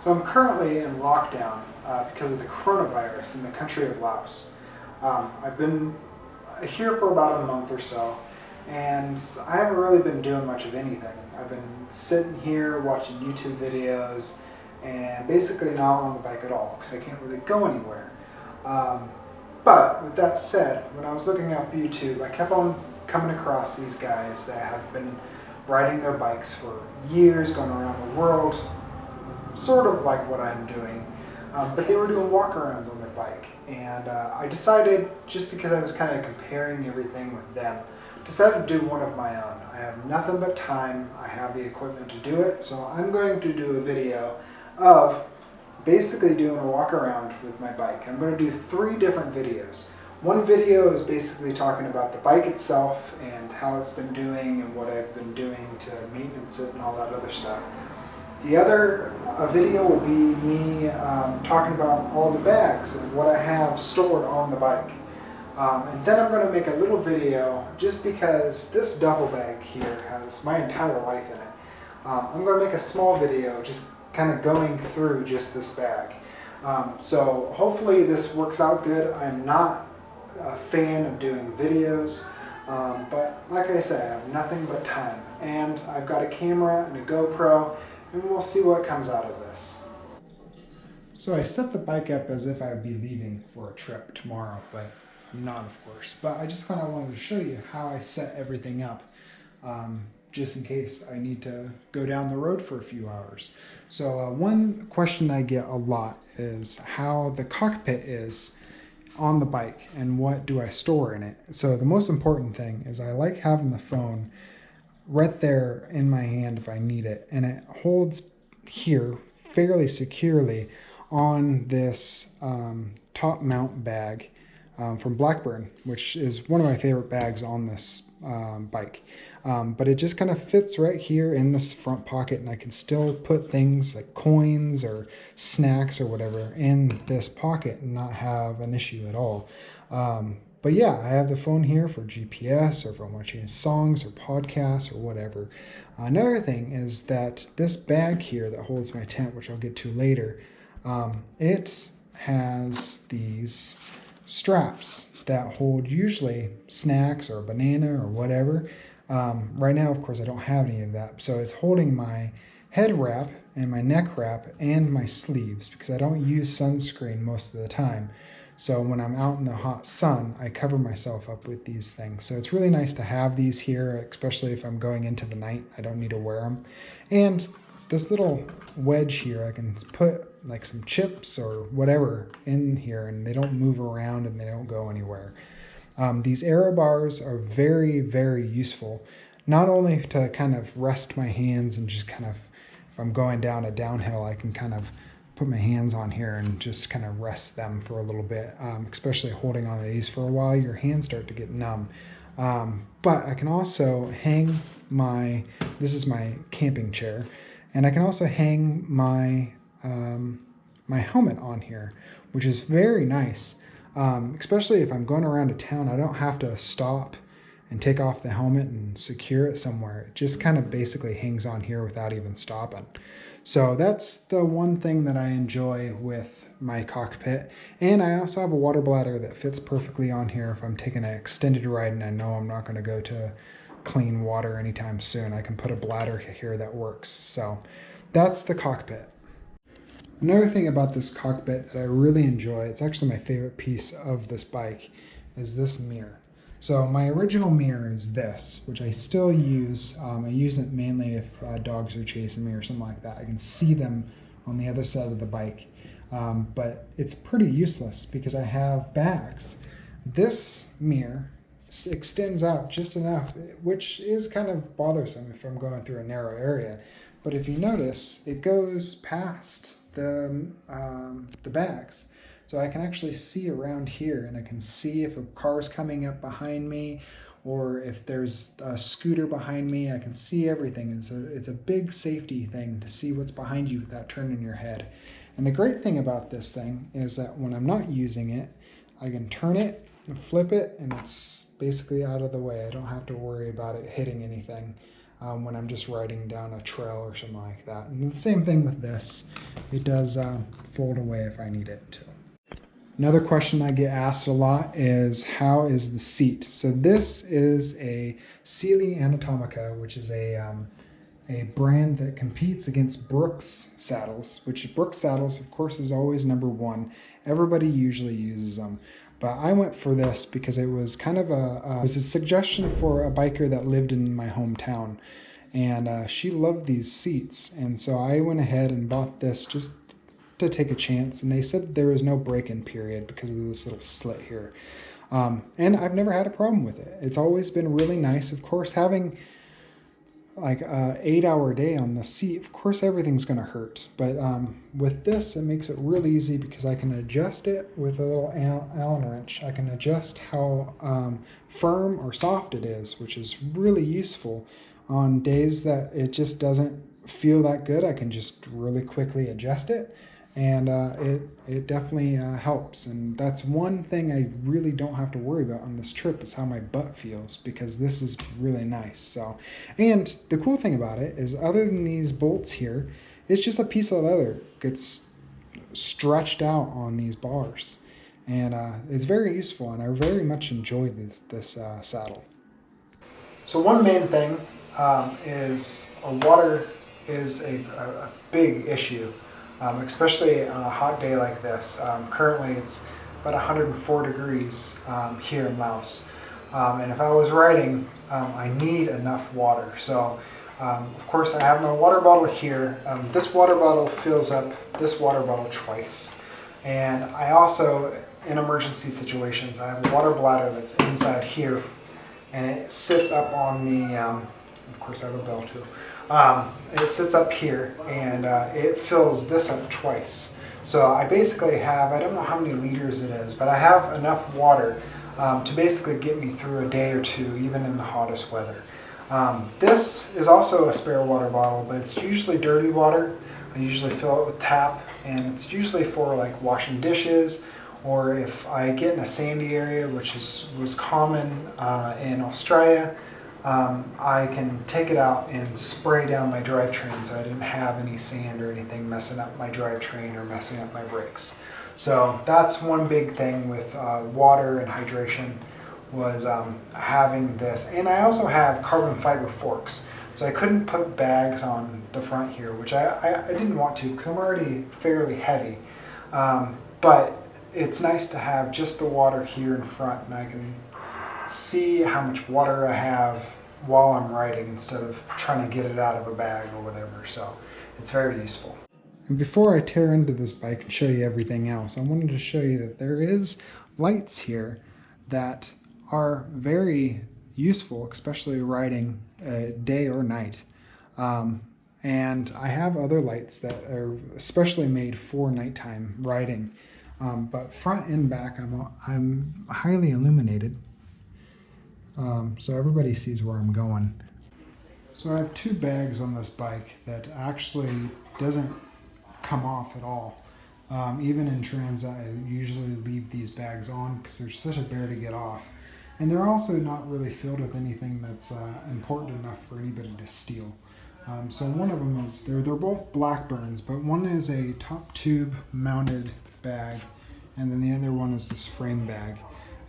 So I'm currently in lockdown because of the coronavirus in the country of Laos. I've been here for about a month or so, and I haven't really been doing much of anything. I've been sitting here watching YouTube videos and basically not on the bike at all because I can't really go anywhere. But with that said, when I was looking up YouTube, I kept on coming across these guys that have been riding their bikes for years, going around the world, sort of like what I'm doing, but they were doing walkarounds on their bike. And I decided, just because I was kind of comparing everything with them, decided to do one of my own. I have nothing but time, I have the equipment to do it, so I'm going to do a video of basically doing a walk around with my bike. I'm going to do 3 different videos. One video is basically talking about the bike itself and how it's been doing and what I've been doing to maintenance it and all that other stuff. The other video will be me talking about all the bags and what I have stored on the bike. And then I'm going to make a little video just because this duffel bag here has my entire life in it. I'm going to make a small video just kind of going through just this bag. So hopefully this works out good. I'm not a fan of doing videos, but like I said, I have nothing but time. And I've got a camera and a GoPro, and we'll see what comes out of this. So I set the bike up as if I would be leaving for a trip tomorrow, but I'm not, of course. But I just kind of wanted to show you how I set everything up, just in case I need to go down the road for a few hours. So one question I get a lot is how the cockpit is on the bike and what do I store in it. So the most important thing is I like having the phone right there in my hand if I need it, and it holds here fairly securely on this top mount bag from Blackburn, which is one of my favorite bags on this bike. But it just kind of fits right here in this front pocket, and I can still put things like coins or snacks or whatever in this pocket and not have an issue at all. But yeah, I have the phone here for GPS or if I'm watching songs or podcasts or whatever. Another thing is that this bag here that holds my tent, which I'll get to later, it has these straps that hold usually snacks or a banana or whatever. Right now, of course, I don't have any of that. So it's holding my head wrap and my neck wrap and my sleeves because I don't use sunscreen most of the time. So when I'm out in the hot sun, I cover myself up with these things. So it's really nice to have these here, especially if I'm going into the night. I don't need to wear them. And this little wedge here, I can put like some chips or whatever in here and they don't move around and they don't go anywhere. These aero bars are very, very useful, not only to kind of rest my hands and just kind of, if I'm going down a downhill, I can kind of put my hands on here and just kind of rest them for a little bit, especially holding on to these for a while, your hands start to get numb. But I can also hang this is my camping chair, and I can also hang my helmet on here, which is very nice. Especially if I'm going around a town, I don't have to stop and take off the helmet and secure it somewhere. It just kind of basically hangs on here without even stopping. So that's the one thing that I enjoy with my cockpit. And I also have a water bladder that fits perfectly on here if I'm taking an extended ride and I know I'm not going to go to clean water anytime soon. I can put a bladder here that works. So that's the cockpit. Another thing about this cockpit that I really enjoy, it's actually my favorite piece of this bike, is this mirror. So my original mirror is this, which I still use. I use it mainly if dogs are chasing me or something like that. I can see them on the other side of the bike. But it's pretty useless because I have bags. This mirror extends out just enough, which is kind of bothersome if I'm going through a narrow area. But if you notice, it goes past the bags. So I can actually see around here, and I can see if a car's coming up behind me or if there's a scooter behind me. I can see everything. It's a big safety thing to see what's behind you without turning your head. And the great thing about this thing is that when I'm not using it, I can turn it and flip it, and it's basically out of the way. I don't have to worry about it hitting anything. when I'm just riding down a trail or something like that. And the same thing with this. It does fold away if I need it to. Another question I get asked a lot is, how is the seat? So this is a Sealy Anatomica, which is a brand that competes against Brooks saddles, which Brooks saddles, of course, is always number one. Everybody usually uses them. But I went for this because it was kind of it was a suggestion for a biker that lived in my hometown. And she loved these seats. And so I went ahead and bought this just to take a chance, and they said there was no break-in period because of this little slit here. And I've never had a problem with it. It's always been really nice. Of course, having like a 8-hour day on the seat, of course everything's going to hurt. But with this, it makes it real easy because I can adjust it with a little Allen wrench. I can adjust how firm or soft it is, which is really useful on days that it just doesn't feel that good. I can just really quickly adjust it. And it definitely helps. And that's one thing I really don't have to worry about on this trip, is how my butt feels, because this is really nice. So, and the cool thing about it is, other than these bolts here, it's just a piece of leather. It gets stretched out on these bars. And it's very useful, and I very much enjoy this saddle. So one main thing is water is a big issue. Especially on a hot day like this. Currently it's about 104 degrees here in Laos. And if I was riding, I need enough water. So of course I have my water bottle here. This water bottle fills up this water bottle twice. And I also, in emergency situations, I have a water bladder that's inside here, and it sits up on the, of course I have a bell too. It sits up here, and it fills this up twice. So I basically have, I don't know how many liters it is, but I have enough water to basically get me through a day or two, even in the hottest weather. This is also a spare water bottle, but it's usually dirty water. I usually fill it with tap, and it's usually for like washing dishes, or if I get in a sandy area, which was common in Australia. I can take it out and spray down my drivetrain, so I didn't have any sand or anything messing up my drivetrain or messing up my brakes. So that's one big thing with water and hydration, was having this. And I also have carbon fiber forks, so I couldn't put bags on the front here, which I didn't want to because I'm already fairly heavy. But it's nice to have just the water here in front, and I can see how much water I have while I'm riding instead of trying to get it out of a bag or whatever. So it's very useful. And before I tear into this bike and show you everything else, I wanted to show you that there is lights here that are very useful, especially riding day or night. And I have other lights that are especially made for nighttime riding. But front and back, I'm highly illuminated. So everybody sees where I'm going. So I have two bags on this bike that actually doesn't come off at all. Even in transit, I usually leave these bags on because they're such a bear to get off. And they're also not really filled with anything that's important enough for anybody to steal. So one of them is, they're both Blackburns, but one is a top tube mounted bag, and then the other one is this frame bag.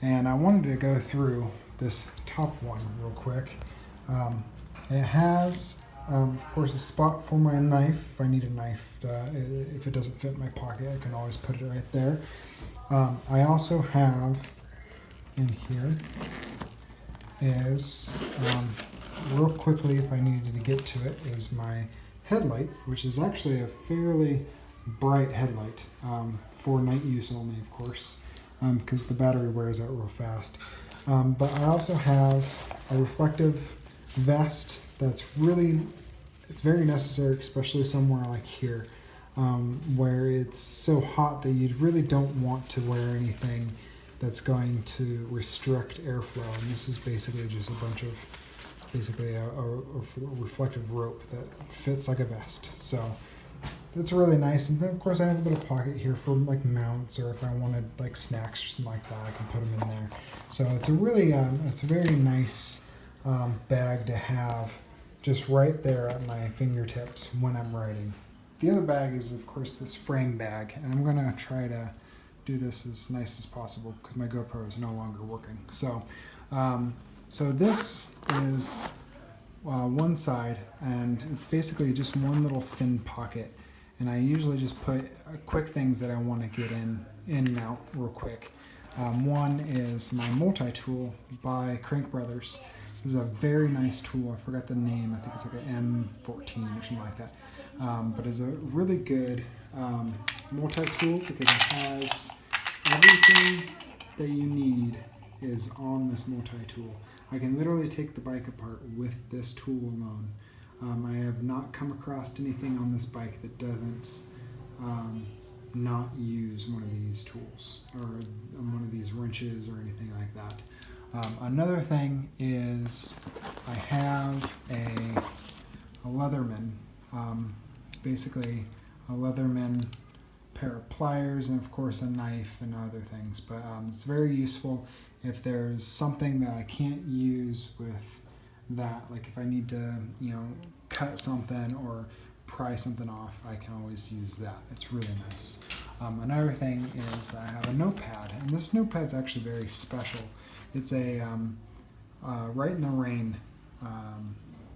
And I wanted to go through this top one real quick. It has, of course, a spot for my knife. If I need a knife, if it doesn't fit in my pocket, I can always put it right there. I also have in here is, real quickly, if I needed to get to it, is my headlight, which is actually a fairly bright headlight, for night use only, of course, because the battery wears out real fast. But I also have a reflective vest that's it's very necessary, especially somewhere like here, where it's so hot that you really don't want to wear anything that's going to restrict airflow. And this is basically just a bunch of, a reflective rope that fits like a vest. So that's really nice. And then of course I have a little pocket here for like mounts, or if I wanted like snacks or something like that, I can put them in there. So it's a really, it's a very nice bag to have just right there at my fingertips when I'm writing. The other bag is, of course, this frame bag, and I'm gonna try to do this as nice as possible because my GoPro is no longer working. So, so this is one side, and it's basically just one little thin pocket. And I usually just put quick things that I want to get in and out real quick. One is my multi-tool by Crank Brothers. This is a very nice tool. I forgot the name. I think it's like an M14 or something like that. But it's a really good multi-tool because it has everything that you need is on this multi-tool. I can literally take the bike apart with this tool alone. I have not come across anything on this bike that doesn't not use one of these tools or one of these wrenches or anything like that. Another thing is I have a Leatherman. It's basically a Leatherman pair of pliers and of course a knife and other things, but it's very useful if there's something that I can't use with that, like if I need to, cut something or pry something off, I can always use that. It's really nice. Another thing is that I have a notepad, and this notepad's actually very special. It's a Right in the Rain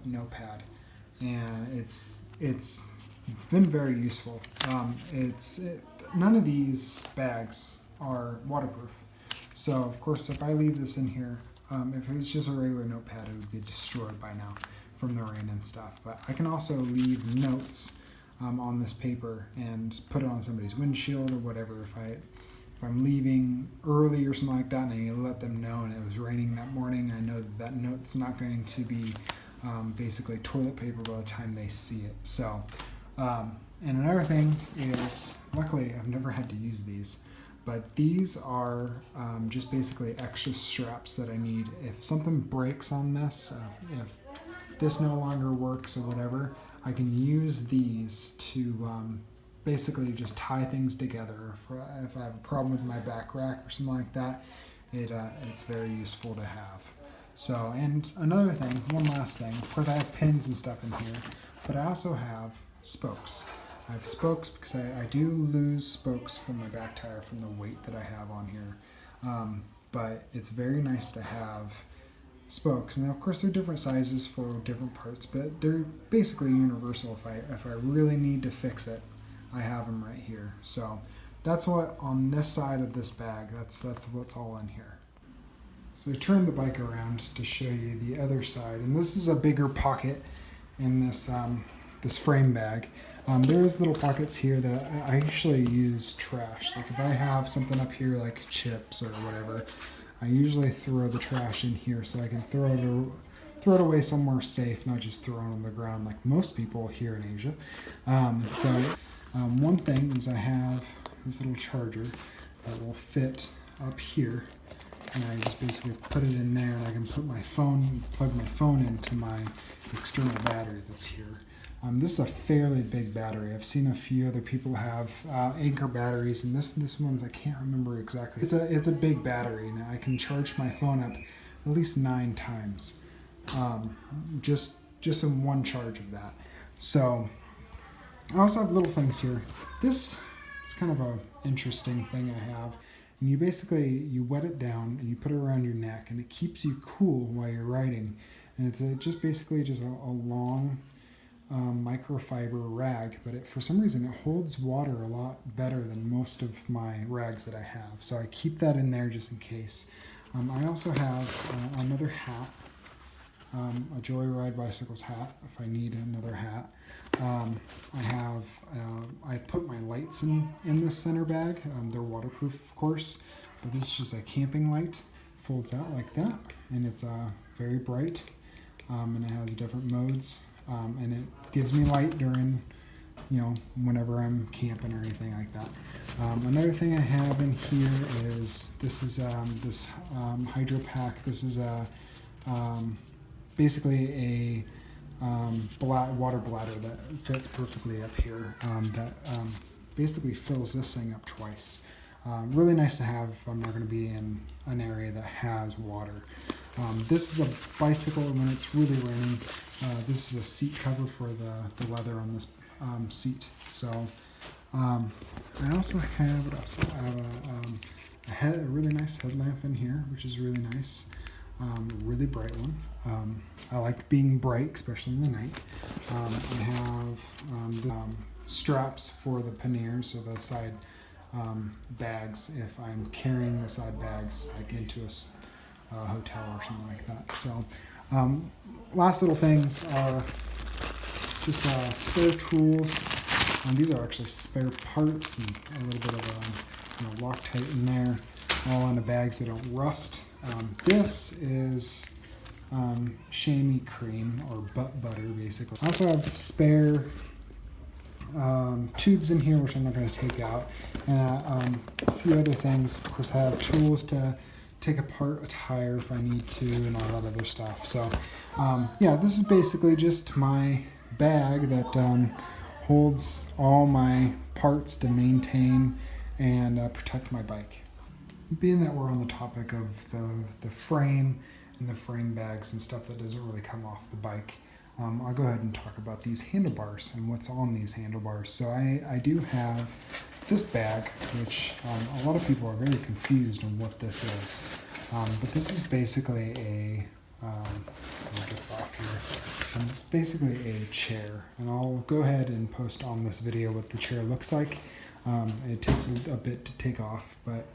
notepad, and it's been very useful. None of these bags are waterproof, so of course if I leave this in here, if it was just a regular notepad, it would be destroyed by now from the rain and stuff. But I can also leave notes on this paper and put it on somebody's windshield or whatever. If I'm leaving early or something like that, and I need to let them know, and it was raining that morning, I know that note's not going to be basically toilet paper by the time they see it. So, and another thing is, luckily I've never had to use these, but these are just basically extra straps that I need. If something breaks on this, if this no longer works or whatever, I can use these to basically just tie things together. If I have a problem with my back rack or something like that, it's very useful to have. So, and another thing, one last thing, of course I have pins and stuff in here, but I also have spokes. I have spokes because I do lose spokes from my back tire from the weight that I have on here. But it's very nice to have spokes, and of course they're different sizes for different parts, but they're basically universal. If I really need to fix it, I have them right here. So that's what on this side of this bag, that's what's all in here. So I turned the bike around to show you the other side, and this is a bigger pocket in this this frame bag. There's little pockets here that I usually use trash. Like if I have something up here like chips or whatever, I usually throw the trash in here so I can throw it away somewhere safe, not just throw it on the ground like most people here in Asia. One thing is I have this little charger that will fit up here, and I just basically put it in there, and I can put my phone, plug my phone into my external battery that's here. This is a fairly big battery. I've seen a few other people have Anchor batteries, and this one's, I can't remember exactly. It's a big battery, and I can charge my phone up at least 9 times, just in one charge of that. So I also have little things here. This is kind of an interesting thing I have. And you wet it down and you put it around your neck, and it keeps you cool while you're riding. And it's just basically just a long microfiber rag, but for some reason it holds water a lot better than most of my rags that I have. So I keep that in there just in case. I also have another hat, a Joyride Bicycles hat if I need another hat. I put my lights in this center bag. They're waterproof, of course, but this is just a camping light. Folds out like that, and it's very bright, and it has different modes, and it gives me light during, whenever I'm camping or anything like that. Another thing I have in here is this hydro pack. This is basically a water bladder that fits perfectly up here, that basically fills this thing up twice. Really nice to have if I'm not going to be in an area that has water. This is a bicycle when it's really raining. This is a seat cover for the leather on this seat. So I also have, what else? I have a really nice headlamp in here, which is really nice. A really bright one. I like being bright, especially in the night. I have the straps for the panniers, or the side bags, if I'm carrying the side bags like into a hotel or something like that. So last little things are just spare tools. These are actually spare parts and a little bit of Loctite in there, all in a bag so they don't rust. This is chamois cream, or butt butter, basically. I also have spare tubes in here, which I'm not going to take out, and a few other things. Of course, I have tools to take apart a tire if I need to, and all that other stuff. So yeah, this is basically just my bag that holds all my parts to maintain and protect my bike. Being that we're on the topic of the frame and the frame bags and stuff that doesn't really come off the bike, I'll go ahead and talk about these handlebars and what's on these handlebars. So I do have this bag, which a lot of people are very confused on what this is. But this is basically a, let me get it off here. It's basically a chair, and I'll go ahead and post on this video what the chair looks like. It takes a bit to take off, but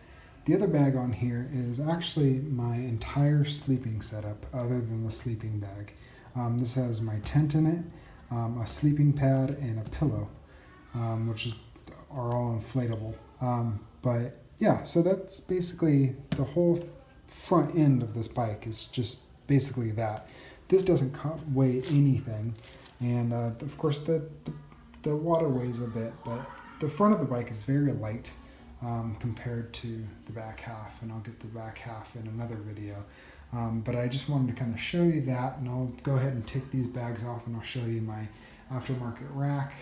the other bag on here is actually my entire sleeping setup other than the sleeping bag. This has my tent in it, a sleeping pad, and a pillow, which are all inflatable. But yeah, so that's basically the whole front end of this bike is just basically that. This doesn't weigh anything, and of course the water weighs a bit, but the front of the bike is very light compared to the back half, and I'll get the back half in another video. But I just wanted to kind of show you that, and I'll go ahead and take these bags off, and I'll show you my aftermarket rack.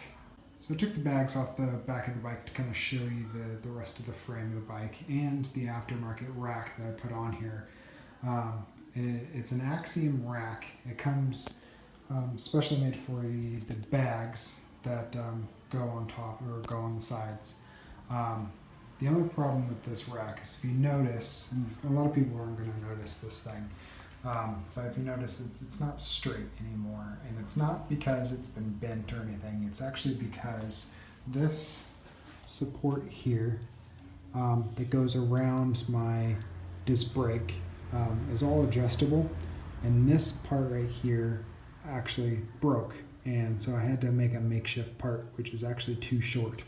So I took the bags off the back of the bike to kind of show you the rest of the frame of the bike and the aftermarket rack that I put on here. It's an Axiom rack. It comes specially made for the bags that go on top or go on the sides. The other problem with this rack is, if you notice, and a lot of people aren't going to notice this thing, but if you notice, it's not straight anymore, and it's not because it's been bent or anything. It's actually because this support here that goes around my disc brake is all adjustable, and this part right here actually broke, and so I had to make a makeshift part, which is actually too short.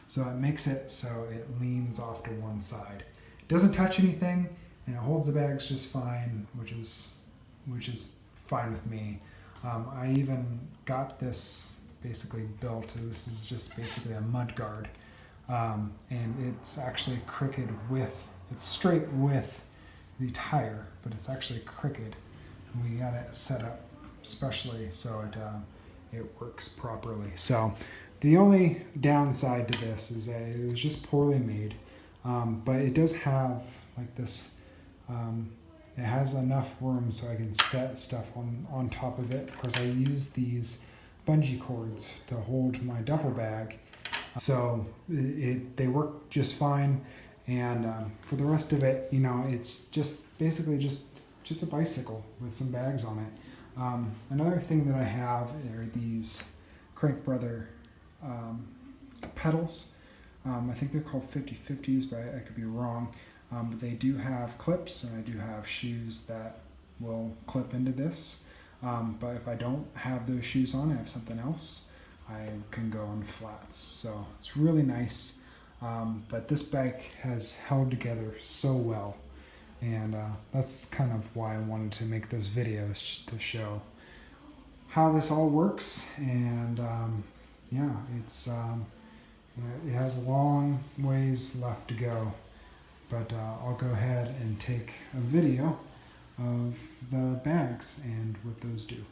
So it makes it so it leans off to one side. It doesn't touch anything, and it holds the bags just fine, which is fine with me. I even got this basically built. This is just basically a mud guard, and it's actually crooked it's straight with the tire, but it's actually crooked. And we got it set up specially so it works properly. So the only downside to this is that it was just poorly made, but it does have like this, it has enough room so I can set stuff on top of it. Of course, I use these bungee cords to hold my duffel bag, so they work just fine. And for the rest of it, it's just basically just a bicycle with some bags on it. Another thing that I have are these Crank Brother pedals. I think they're called 50/50s, but I could be wrong. But they do have clips, and I do have shoes that will clip into this. But if I don't have those shoes on, I have something else, I can go on flats. So it's really nice. But this bike has held together so well, and that's kind of why I wanted to make this video, is just to show how this all works. And yeah, it has a long ways left to go, but I'll go ahead and take a video of the bags and what those do.